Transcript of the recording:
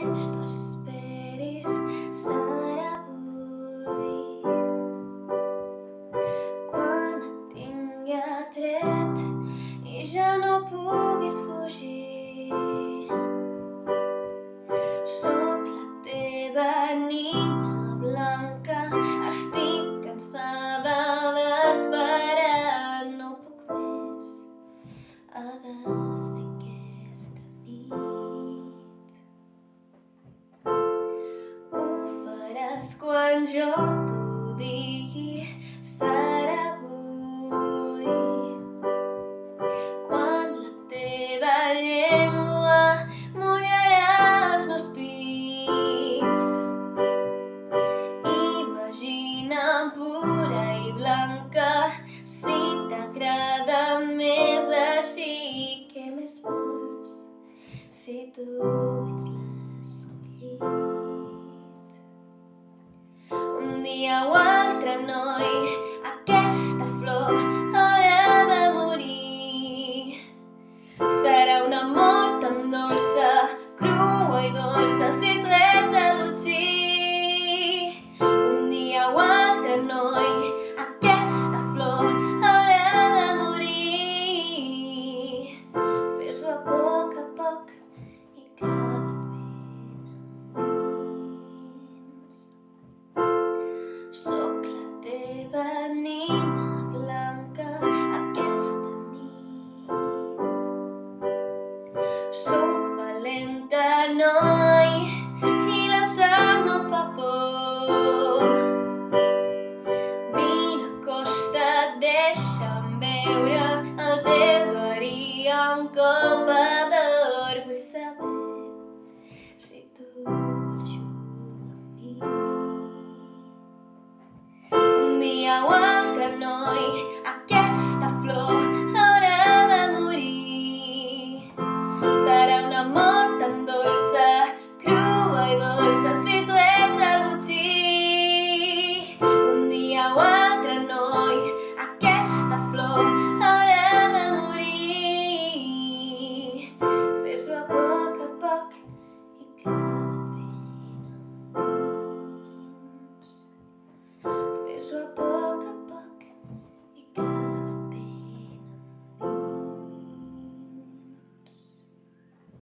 desig tu esperis serà avui. Quan et tingui atret i ja no puguis fugir, soc la teva nina blanca, estic cansada d'esperar, no puc més, ha de ser aquesta nit. Ho faràs quan jo t'ho digui, serà avui. Quan la teva llengua mullarà els meus pits, imagina pura i blanca, si t'agrada més així. Què més vols si tu ets l'escollit? Un dia o altre, noi, aquesta flor haurà de morir. Serà una mort tan dolça, crua i dolça, si tu ets el botxí. Un dia o altre, noi, aquesta flor haurà de morir. Fes-ho a poc i clava't ben endins. Soc la teva nina blanca aquesta nit. Soc valenta, no